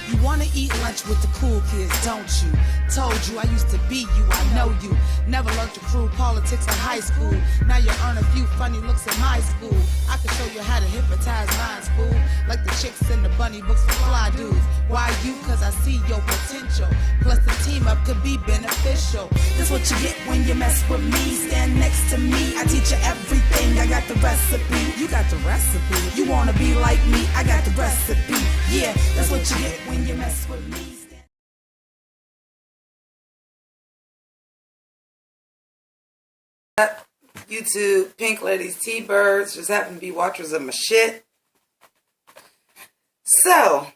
You wanna eat lunch with the cool kids, don't you? Told you I used to be you, I know you. Never learned to crew politics in high school. Now you earn a few funny looks in my school. I can show you how to hypnotize minds, fool. Like the chicks in the bunny books for fly dudes. Why you? Cause I see your potential. Plus the team up could be beneficial. This what you get when you mess with me. Stand next to me, I teach you everything. I got the recipe. You got the recipe. You wanna be like me? I got the recipe. Yeah, that's what you get when you mess with me. YouTube, Pink Ladies, T-Birds, just happen to be watchers of my shit. So,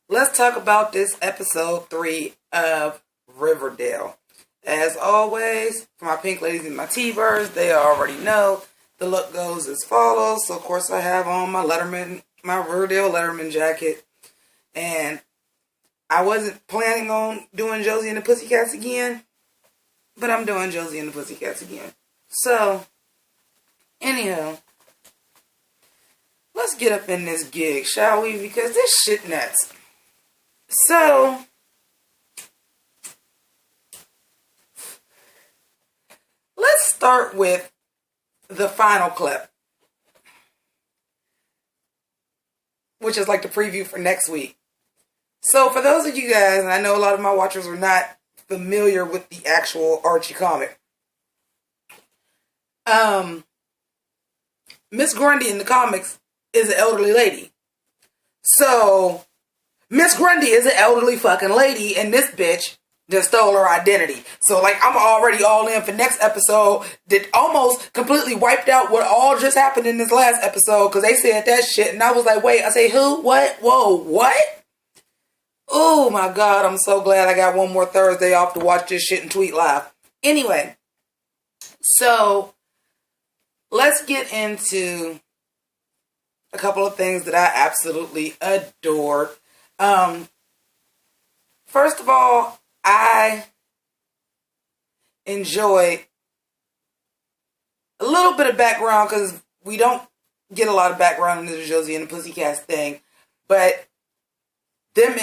let's talk about this episode 3 of Riverdale. As always, for my Pink Ladies and my T-Birds, they already know the look goes as follows. So, of course, I have on my Riverdale Letterman jacket. And I wasn't planning on doing Josie and the Pussycats again, but I'm doing Josie and the Pussycats again. So, anyhow, let's get up in this gig, shall we? Because this shit nuts. So, let's start with the final clip, which is like the preview for next week. So, for those of you guys, and I know a lot of my watchers are not familiar with the actual Archie comic, Miss Grundy in the comics is an elderly lady. So, Miss Grundy is an elderly fucking lady, and this bitch just stole her identity. So, like, I'm already all in for next episode that almost completely wiped out what all just happened in this last episode, because they said that shit, and I was like, wait, I say, who? What? Whoa, what? Oh, my God, I'm so glad I got one more Thursday off to watch this shit and tweet live. Anyway, so let's get into a couple of things that I absolutely adored. First of all, I enjoyed a little bit of background, because we don't get a lot of background into the Josie and the Pussycats thing, but them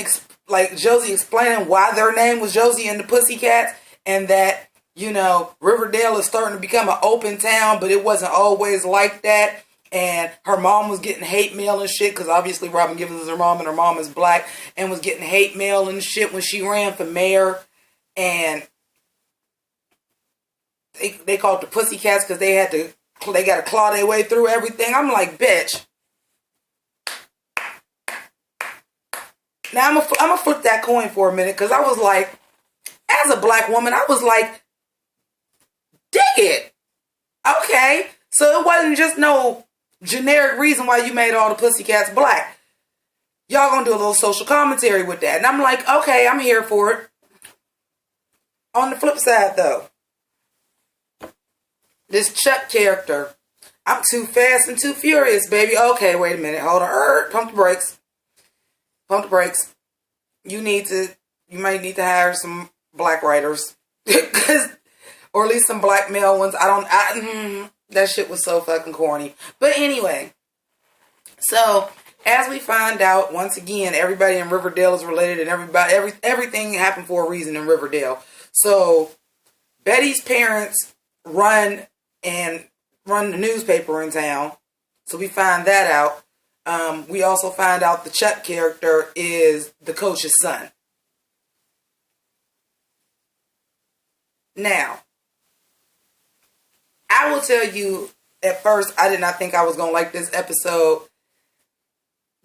Josie explaining why their name was Josie and the Pussycats, and that, you know, Riverdale is starting to become an open town, but it wasn't always like that. And her mom was getting hate mail and shit, because obviously Robin Givens is her mom, and her mom is black, and was getting hate mail and shit when she ran for mayor. And they called the Pussycats because they got to claw their way through everything. I'm like, bitch. Now I'm gonna flip that coin for a minute, because I was like, as a black woman, I was like, dig it. Okay. So it wasn't just no generic reason why you made all the Pussycats black. Y'all gonna do a little social commentary with that. And I'm like, okay, I'm here for it. On the flip side, though, this Chuck character, I'm too fast and too furious, baby. Okay, wait a minute. Hold on. Pump the brakes. Pump the brakes. You might need to hire some black writers. Or at least some black male ones. That shit was so fucking corny. But anyway, so as we find out, once again, everybody in Riverdale is related, and everything happened for a reason in Riverdale. So Betty's parents run the newspaper in town. So we find that out. We also find out the Chuck character is the coach's son. Now, I will tell you, at first, I did not think I was going to like this episode.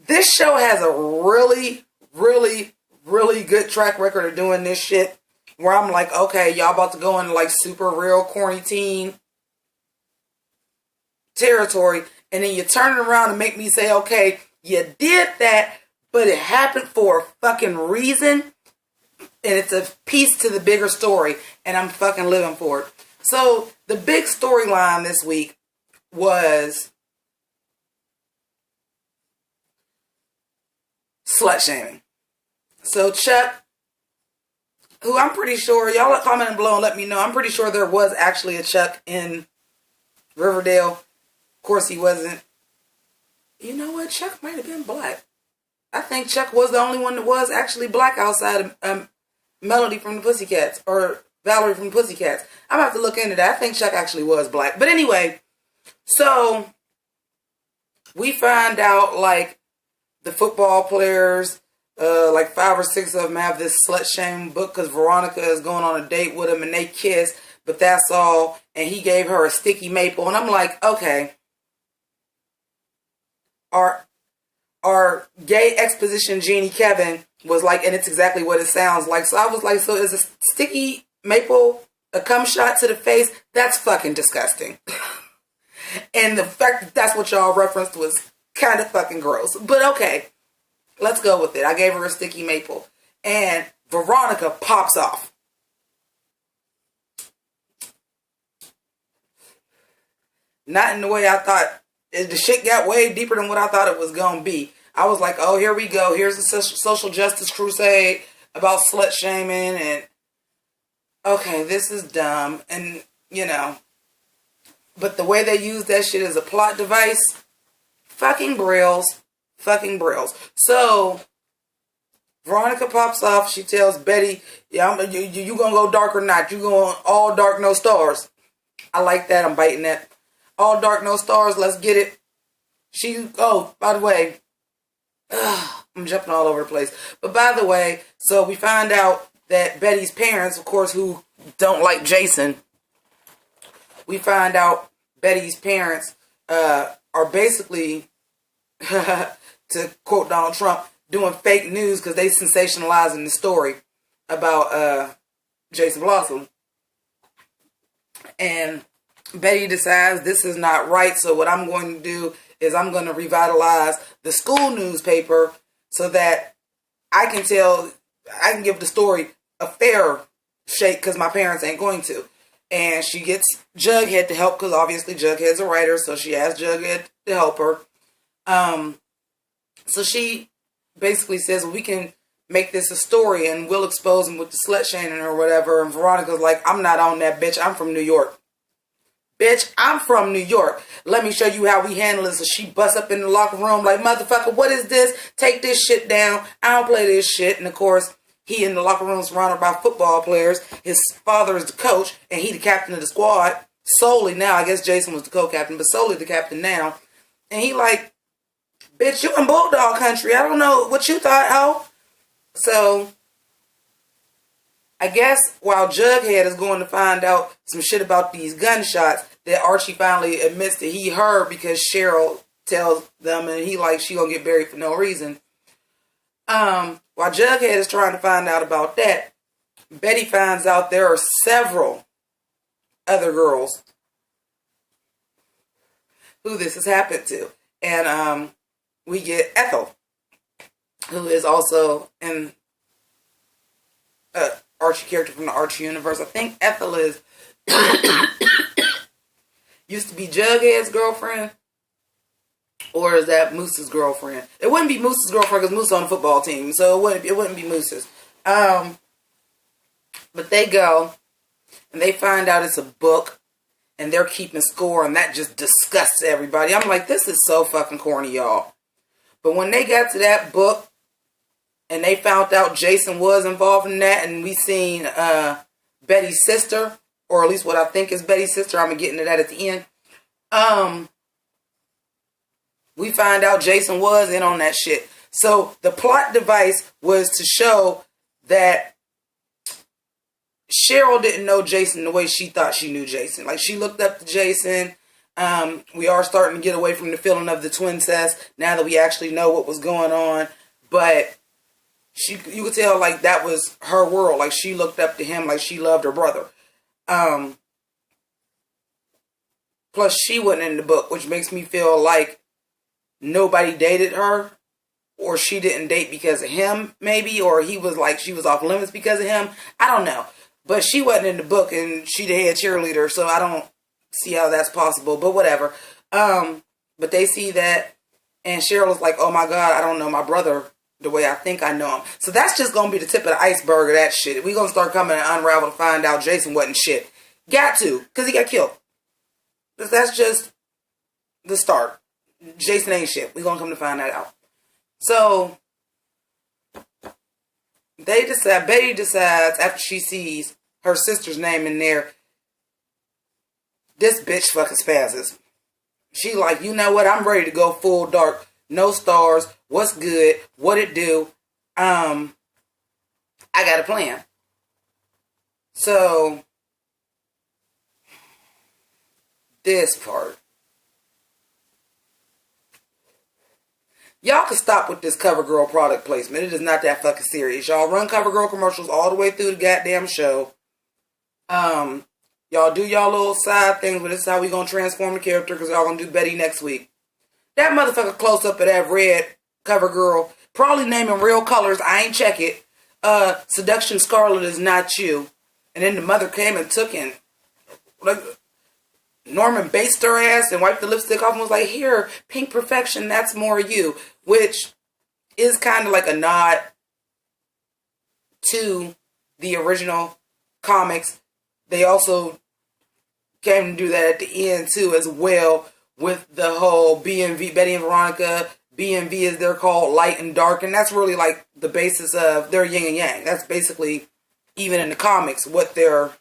This show has a really, really, really good track record of doing this shit, where I'm like, okay, y'all about to go into like super real corny teen territory, and then you turn it around and make me say, okay, you did that, but it happened for a fucking reason, and it's a piece to the bigger story, and I'm fucking living for it. So, the big storyline this week was slut shaming. So, Chuck, who I'm pretty sure, y'all comment below and let me know, I'm pretty sure there was actually a Chuck in Riverdale. Of course, he wasn't. You know what? Chuck might have been black. I think Chuck was the only one that was actually black outside of Melody from the Pussycats or Valerie from the Pussycats. I'm gonna have to look into that. I think Chuck actually was black. But anyway, so we find out like the football players, like 5 or 6 of them have this slut shaming book because Veronica is going on a date with him and they kiss, but that's all. And he gave her a sticky maple. And I'm like, okay. Our gay exposition genie Kevin was like, and it's exactly what it sounds like. So I was like, so is a sticky maple a cum shot to the face? That's fucking disgusting. And the fact that that's what y'all referenced was kind of fucking gross. But okay, let's go with it. I gave her a sticky maple. And Veronica pops off. Not in the way I thought. The shit got way deeper than what I thought it was going to be. I was like, oh, here we go. Here's a social justice crusade about slut shaming. And okay, this is dumb. And, you know, but the way they use that shit as a plot device, fucking brills. Fucking brills. So, Veronica pops off. She tells Betty, yeah, you gonna go dark or not? You going all dark, no stars. I like that. I'm biting that. All dark, no stars. Let's get it. Oh, by the way, I'm jumping all over the place. But by the way, so we find out that Betty's parents, of course, who don't like Jason, we find out Betty's parents are basically, to quote Donald Trump, doing fake news because they sensationalizing the story about Jason Blossom. And Betty decides this is not right, so what I'm going to do is I'm going to revitalize the school newspaper so that I can give the story a fair shake because my parents ain't going to. And she gets Jughead to help because obviously Jughead's a writer, so she asks Jughead to help her. So she basically says, well, we can make this a story and we'll expose him with the slut shaming or whatever. And Veronica's like, I'm not on that, bitch. I'm from New York. Bitch, I'm from New York. Let me show you how we handle this. So she busts up in the locker room like, motherfucker, what is this? Take this shit down. I don't play this shit. And of course, he in the locker room surrounded by football players. His father is the coach and he the captain of the squad. Solely now. I guess Jason was the co-captain, but solely the captain now. And he like, bitch, you in Bulldog country. I don't know what you thought, ho. So, I guess while Jughead is going to find out some shit about these gunshots that Archie finally admits that he heard because Cheryl tells them and he like she gonna get buried for no reason. While Jughead is trying to find out about that, Betty finds out there are several other girls who this has happened to. And we get Ethel, who is also an Archie character from the Archie universe. I think Ethel is used to be Jughead's girlfriend, or is that Moose's girlfriend? It wouldn't be Moose's girlfriend because Moose is on the football team, so it wouldn't be Moose's. But they go and they find out it's a book, and they're keeping score, and that just disgusts everybody. I'm like, this is so fucking corny, y'all. But when they got to that book, and they found out Jason was involved in that, and we seen Betty's sister, or at least what I think is Betty's sister. I'm going to get into that at the end. We find out Jason was in on that shit. So the plot device was to show that Cheryl didn't know Jason the way she thought she knew Jason. Like, she looked up to Jason. We are starting to get away from the feeling of the twincest now that we actually know what was going on. But you could tell, like, that was her world. Like, she looked up to him like she loved her brother. Plus, she wasn't in the book, which makes me feel like nobody dated her. Or she didn't date because of him, maybe. Or he was like, she was off limits because of him. I don't know. But she wasn't in the book, and she the head cheerleader, so I don't see how that's possible. But whatever. But they see that, and Cheryl was like, oh my God, I don't know my brother the way I think I know him. So that's just going to be the tip of the iceberg of that shit. We're going to start coming and unravel to find out Jason wasn't shit. Got to, because he got killed. That's just the start. Jason ain't shit. We're going to come to find that out. So, Betty decides after she sees her sister's name in there, this bitch fucking spazzes. She like, you know what? I'm ready to go full dark. No stars. What's good? What it do? I got a plan. So, this part. Y'all can stop with this CoverGirl product placement. It is not that fucking serious. Y'all run CoverGirl commercials all the way through the goddamn show. Y'all do y'all little side things, but this is how we gonna transform the character because y'all gonna do Betty next week. That motherfucker close up of that red CoverGirl, probably naming real colors. I ain't check it. Seduction Scarlet is not you. And then the mother came and took in, like, Norman based her ass and wiped the lipstick off and was like, here, Pink Perfection, that's more you. Which is kind of like a nod to the original comics. They also came to do that at the end too as well with the whole BNV, Betty and Veronica, BNV as they're called, light and dark. And that's really like the basis of their yin and yang. That's basically, even in the comics, what their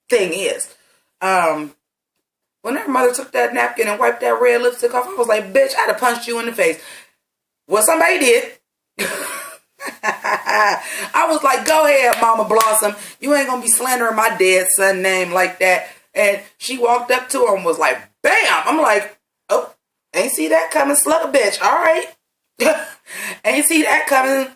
thing is. When her mother took that napkin and wiped that red lipstick off, I was like, bitch, I'd have punched you in the face. Well, somebody did. I was like, go ahead, Mama Blossom. You ain't gonna be slandering my dead son name like that. And she walked up to her and was like, bam! I'm like, oh, ain't see that coming, slug a bitch. All right. Ain't see that coming.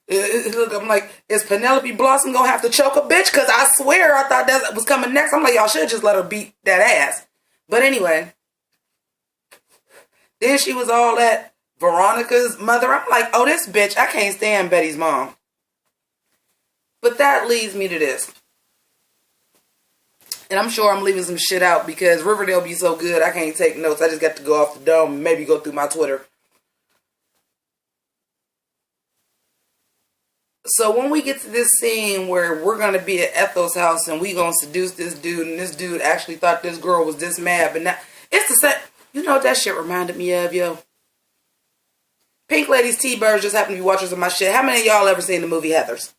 Look, I'm like, is Penelope Blossom gonna have to choke a bitch? Because I swear I thought that was coming next. I'm like, y'all should just let her beat that ass. But anyway, then she was all at Veronica's mother. I'm like, oh, this bitch, I can't stand Betty's mom. But that leads me to this. And I'm sure I'm leaving some shit out because Riverdale be so good, I can't take notes. I just got to go off the dome and maybe go through my Twitter. So when we get to this scene where we're going to be at Ethel's house and we going to seduce this dude, and this dude actually thought this girl was this mad, but now, it's the same. You know what that shit reminded me of, yo? Pink Ladies T-Birds just happen to be watchers of my shit. How many of y'all ever seen the movie Heathers?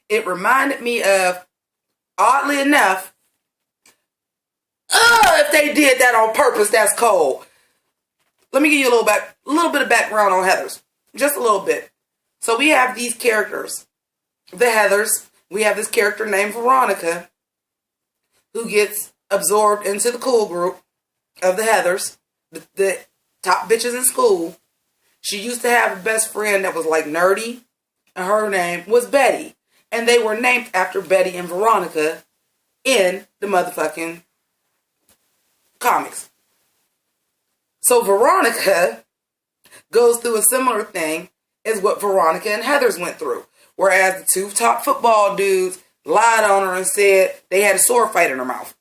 It reminded me of, oddly enough, if they did that on purpose, that's cold. Let me give you a little bit of background on Heathers. Just a little bit. So we have these characters. The Heathers. We have this character named Veronica who gets absorbed into the cool group of the Heathers. The top bitches in school. She used to have a best friend that was like nerdy. And her name was Betty. And they were named after Betty and Veronica in the motherfucking comics. So Veronica goes through a similar thing as what Veronica and Heathers went through. Whereas the two top football dudes lied on her and said they had a sword fight in her mouth.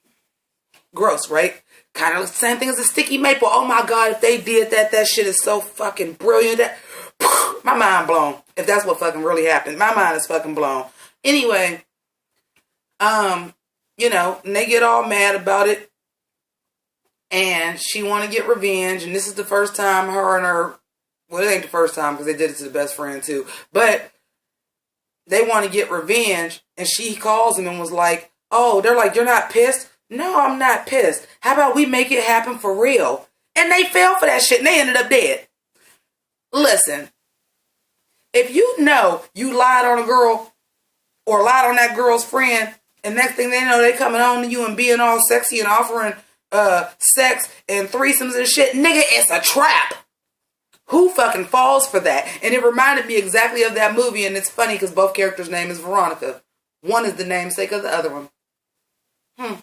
Gross, right? Kind of the same thing as a sticky maple. Oh my God, if they did that, that shit is so fucking brilliant. My mind blown. If that's what fucking really happened. My mind is fucking blown. Anyway, you know, and they get all mad about it. And she want to get revenge. And this is the first time her and her... Well, it ain't the first time because they did it to the best friend too. But they want to get revenge. And she calls him and was like, oh, they're like, you're not pissed? No, I'm not pissed. How about we make it happen for real? And they fell for that shit and they ended up dead. Listen. If you know you lied on a girl or lied on that girl's friend, and next thing they know, they coming on to you and being all sexy and offering sex and threesomes and shit, nigga, it's a trap. Who fucking falls for that? And it reminded me exactly of that movie, and it's funny because both characters' name is Veronica. One is the namesake of the other one.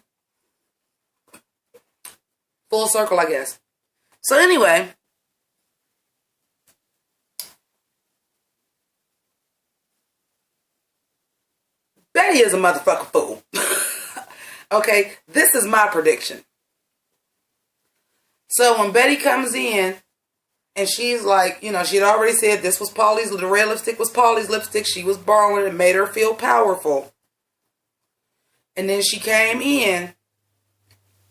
Full circle, I guess. So anyway, Betty is a motherfucking fool. Okay, this is my prediction. So when Betty comes in and she's like, you know, she had already said this was Polly's, the red lipstick was Polly's lipstick. She was borrowing it and made her feel powerful. And then she came in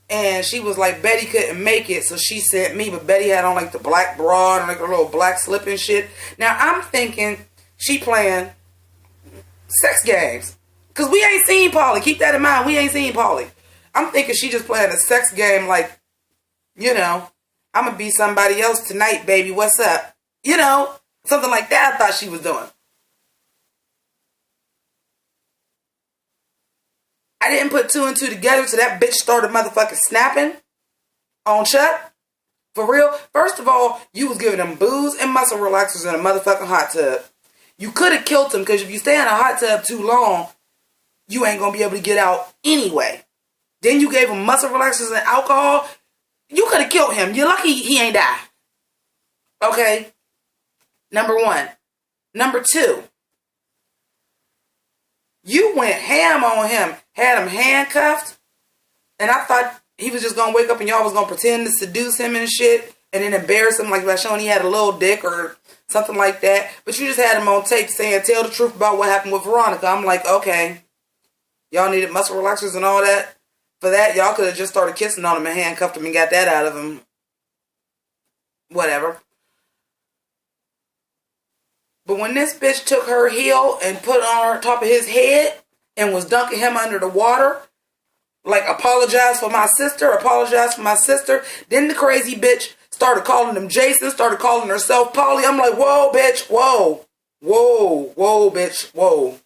And she was like, Betty couldn't make it, so she sent me. But Betty had on like the black bra and like a little black slip and shit. Now I'm thinking she playing sex games. Because we ain't seen Polly. Keep that in mind. We ain't seen Polly. I'm thinking she just playing a sex game like, you know, I'm going to be somebody else tonight, baby. What's up? You know, something like that I thought she was doing. I didn't put two and two together, so that bitch started motherfucking snapping on Chuck. For real. First of all, you was giving them booze and muscle relaxers in a motherfucking hot tub. You could have killed him, because if you stay in a hot tub too long, you ain't going to be able to get out anyway. Then you gave him muscle relaxers and alcohol. You could have killed him. You're lucky he ain't die. Okay? Number one. Number two. You went ham on him. Had him handcuffed. And I thought he was just going to wake up and y'all was going to pretend to seduce him and shit. And then embarrass him like by showing he had a little dick or something like that. But you just had him on tape saying, tell the truth about what happened with Veronica. I'm like, okay. Y'all needed muscle relaxers and all that. For that, y'all could have just started kissing on him and handcuffed him and got that out of him. Whatever. But when this bitch took her heel and put it on top of his head and was dunking him under the water, like, apologize for my sister, then the crazy bitch started calling him Jason, started calling herself Polly. I'm like, whoa, bitch, whoa. Whoa, bitch, whoa.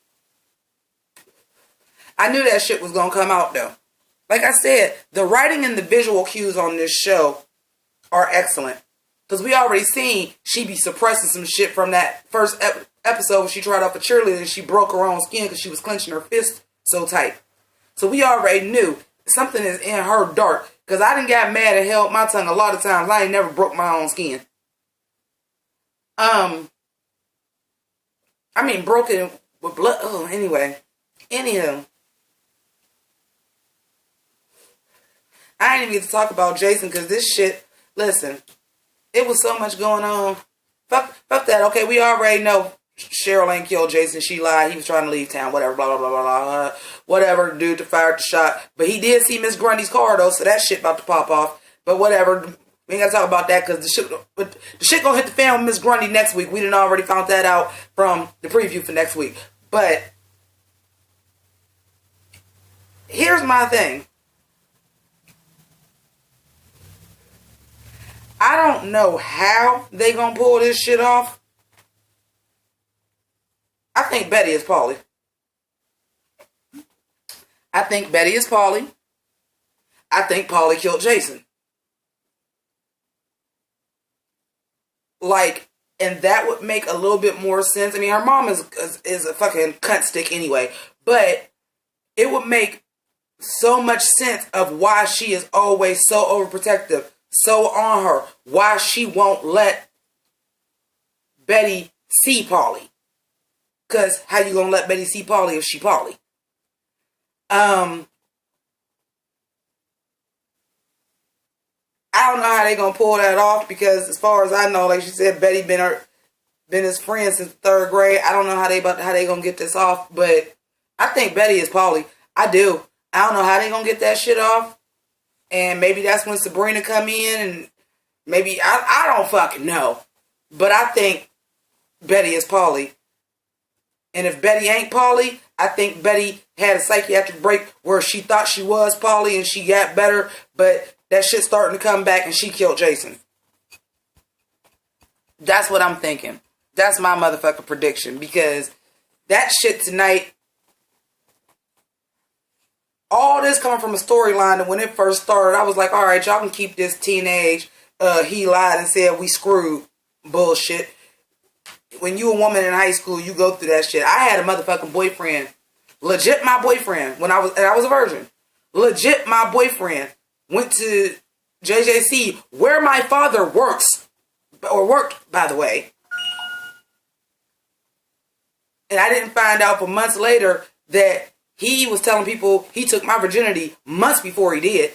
I knew that shit was going to come out, though. Like I said, the writing and the visual cues on this show are excellent. Because we already seen she be suppressing some shit from that first episode when she tried out for cheerleading and she broke her own skin because she was clenching her fist so tight. So we already knew something is in her dark. Because I done got mad and held my tongue a lot of times. I ain't never broke my own skin. Broke it with blood. Oh, anyway. Anywho. I ain't even get to talk about Jason because this shit, listen, it was so much going on. Fuck that. Okay, we already know Cheryl ain't killed Jason. She lied. He was trying to leave town. Whatever, blah, blah, blah, blah, blah. Whatever, dude fired the shot. But he did see Miss Grundy's car, though, so that shit about to pop off. But whatever. We ain't got to talk about that because the shit gonna hit the fan with Miss Grundy next week. We done already found that out from the preview for next week. But here's my thing. I don't know how they gonna pull this shit off. I think Betty is Polly. I think Polly killed Jason. Like, and that would make a little bit more sense. I mean, her mom is a fucking cunt stick anyway. But it would make so much sense of why she is always so overprotective. So on her, why she won't let Betty see Polly. Because how you gonna let Betty see Polly if she Polly? I don't know how they gonna pull that off because as far as I know, like she said, Betty been his friend since third grade. I don't know how they gonna get this off, but I think Betty is Polly. I do. I don't know how they gonna get that shit off. And maybe that's when Sabrina come in and maybe, I don't fucking know. But I think Betty is Polly. And if Betty ain't Polly, I think Betty had a psychiatric break where she thought she was Polly and she got better. But that shit's starting to come back and she killed Jason. That's what I'm thinking. That's my motherfucking prediction. Because that shit tonight, all this coming from a storyline that when it first started, I was like, all right, y'all can keep this teenage, he lied and said we screwed bullshit. When you a woman in high school, you go through that shit. I had a motherfucking boyfriend. Legit my boyfriend. When I was a virgin. Legit my boyfriend. Went to JJC where my father works. Or worked, by the way. And I didn't find out for months later that he was telling people he took my virginity months before he did.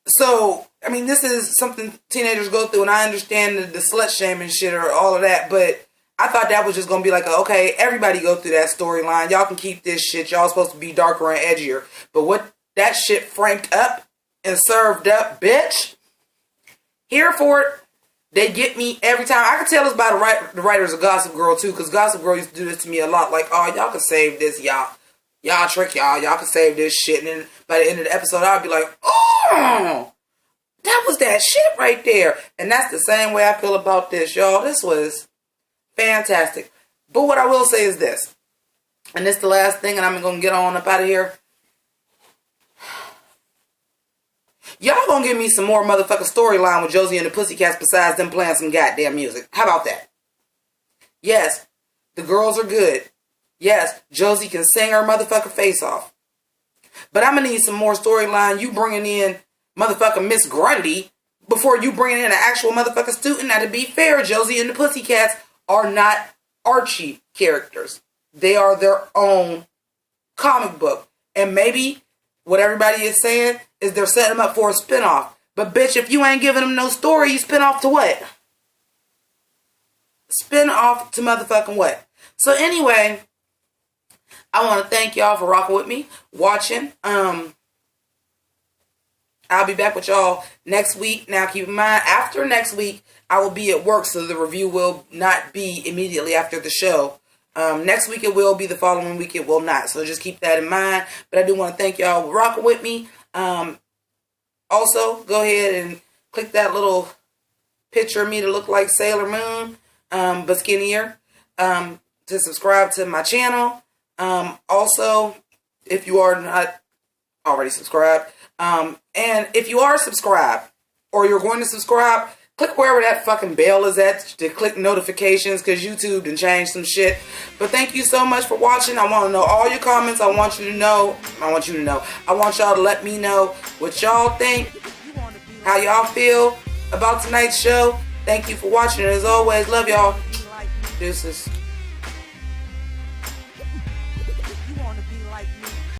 So, I mean, this is something teenagers go through, and I understand the slut shaming shit or all of that, but I thought that was just going to be like, okay, everybody go through that storyline. Y'all can keep this shit. Y'all supposed to be darker and edgier. But what that shit franked up and served up, bitch. Here for it. They get me every time. I can tell this by the writers of Gossip Girl too, because Gossip Girl used to do this to me a lot. Like, oh, y'all can save this, y'all trick y'all can save this shit. And then by the end of the episode, I'll be like, oh, that was that shit right there. And that's the same way I feel about this, y'all. This was fantastic. But what I will say is this, and this is the last thing, and I'm going to get on up out of here. Y'all gonna give me some more motherfucking storyline with Josie and the Pussycats besides them playing some goddamn music. How about that? Yes, the girls are good. Yes, Josie can sing her motherfucking face off. But I'm gonna need some more storyline. You bringing in motherfucking Miss Grundy before you bringing in an actual motherfucking student. Now, to be fair, Josie and the Pussycats are not Archie characters. They are their own comic book. And maybe what everybody is saying is they're setting them up for a spinoff. But bitch, if you ain't giving them no story, you spin off to what? Spin off to motherfucking what? So anyway, I want to thank y'all for rocking with me, watching. I'll be back with y'all next week. Now keep in mind, after next week, I will be at work, so the review will not be immediately after the show. Next week it will be, the following week it will not. So just keep that in mind. But I do want to thank y'all for rocking with me. Also, go ahead and click that little picture of me to look like Sailor Moon, but skinnier, to subscribe to my channel. Also, if you are not already subscribed, and if you are subscribed, or you're going to subscribe, click wherever that fucking bell is at to click notifications, because YouTube done changed some shit. But thank you so much for watching. I want to know all your comments. I want y'all to let me know what y'all think, how y'all feel about tonight's show. Thank you for watching. As always, love y'all. Deuces. You wanna be like me.